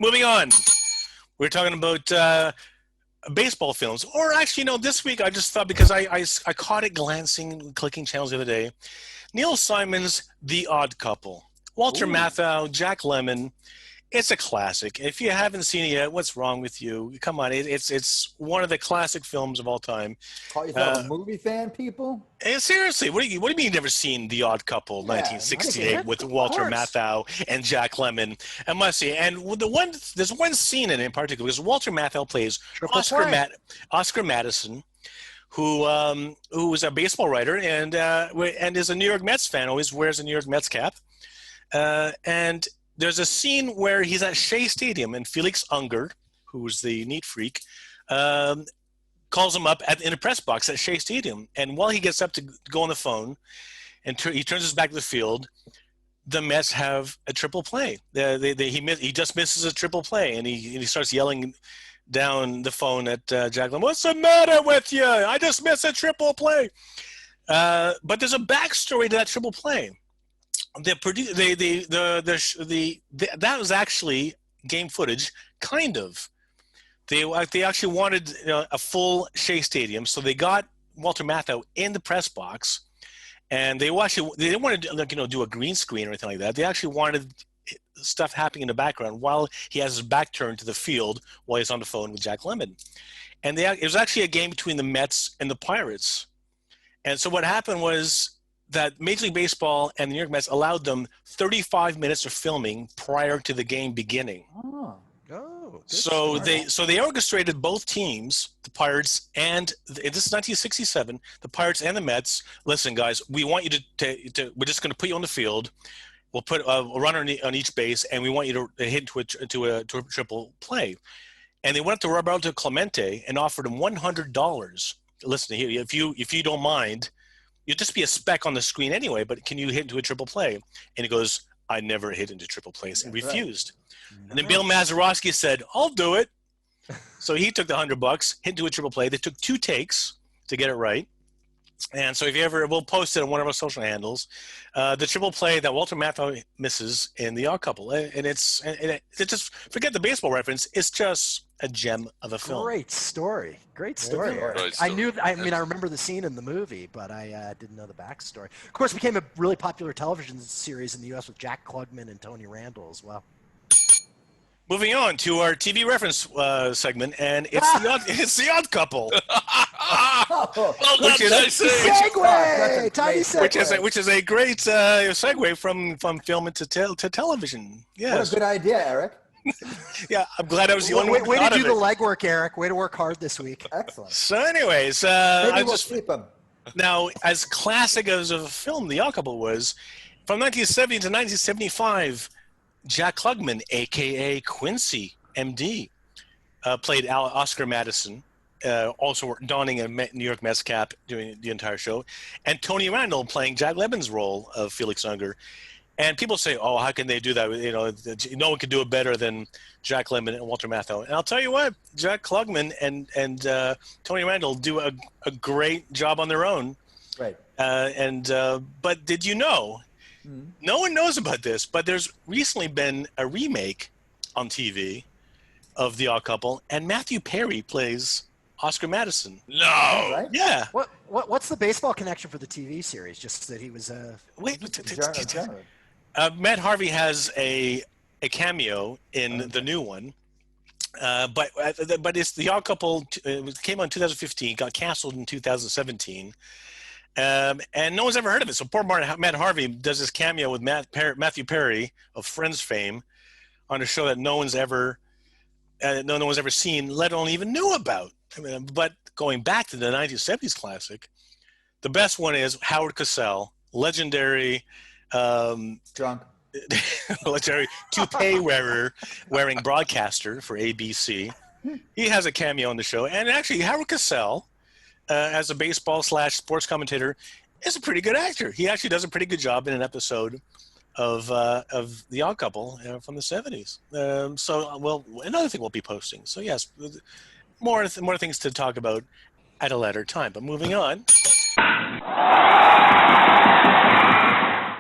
Moving on. We're talking about baseball films. Or actually, this week I just thought, because I caught it glancing, clicking channels the other day. Neil Simon's The Odd Couple. Walter Matthau, Jack Lemmon. It's a classic. If you haven't seen it yet, what's wrong with you? Come on, it's one of the classic films of all time. Call yourself a movie fan, people? Seriously, what do you mean you've never seen The Odd Couple, 1968, with Walter Matthau and Jack Lemmon? I must see. And there's one scene in particular, because Walter Matthau plays Oscar Madison, who was a baseball writer and is a New York Mets fan. Always wears a New York Mets cap, and there's a scene where he's at Shea Stadium, and Felix Unger, who's the neat freak, calls him up in a press box at Shea Stadium. And while he gets up to go on the phone, and he turns his back to the field, the Mets have a triple play. He just misses a triple play, and he starts yelling down the phone at Jack Lemmon, "What's the matter with you? I just missed a triple play." But there's a backstory to that triple play. That was actually game footage, kind of. They actually wanted a full Shea Stadium, so they got Walter Matthau in the press box, and they didn't want to do a green screen or anything like that. They actually wanted stuff happening in the background while he has his back turned to the field while he's on the phone with Jack Lemmon. And it was actually a game between the Mets and the Pirates. And so what happened was that Major League Baseball and the New York Mets allowed them 35 minutes of filming prior to the game beginning. So they orchestrated both teams, the Pirates and this is 1967. The Pirates and the Mets. Listen, guys, we want you to we're just going to put you on the field. We'll put a runner on each base, and we want you to hit to a triple play. And they went up to Roberto Clemente and offered him $100. Listen here, if you don't mind, you'll just be a speck on the screen anyway, but can you hit into a triple play? And he goes, "I never hit into triple plays," and refused. Right. And then Bill Mazeroski said, "I'll do it." So he took the $100, hit into a triple play. They took 2 takes to get it right. And so we'll post it on one of our social handles, the triple play that Walter Matthau misses in The Odd Couple. And it's just, forget the baseball reference, it's just a gem of a film. Great story. I remember the scene in the movie, but I didn't know the backstory. Of course, it became a really popular television series in the U.S. with Jack Klugman and Tony Randall as well. Moving on to our TV reference segment, and it's the Odd Couple. Which is a great segue from film into television. Yes. What a good idea, Eric. Yeah, I'm glad I was the only one. Way to do the legwork, Eric. Way to work hard this week. Excellent. So, anyways, maybe we'll keep them. Now, as classic as a film The Odd Couple was, from 1970 to 1975. Jack Klugman, a.k.a. Quincy, M.D., played Oscar Madison, also donning a New York Mets cap during the entire show, and Tony Randall playing Jack Lemmon's role of Felix Unger. And people say, "Oh, how can they do that? No one can do it better than Jack Lemmon and Walter Matthau." And I'll tell you what, Jack Klugman and Tony Randall do a great job on their own. Right. But did you know? No one knows about this, but there's recently been a remake on TV of The Odd Couple, and Matthew Perry plays Oscar Madison. No, right? Yeah. What's the baseball connection for the TV series? Just that he was Matt Harvey has a cameo in the new one, but it's The Odd Couple. It came out in 2015, got canceled in 2017. And no one's ever heard of it. So poor Matt Harvey does this cameo with Matthew Perry of Friends fame on a show that no one's ever seen, let alone even knew about. But going back to the 1970s classic, the best one is Howard Cosell, legendary legendary toupee wearing broadcaster for ABC. He has a cameo on the show, and actually Howard Cosell, as a baseball / sports commentator, is a pretty good actor. He actually does a pretty good job in an episode of The Odd Couple from the 70s. Another thing we'll be posting. So yes, more things to talk about at a later time. But moving on.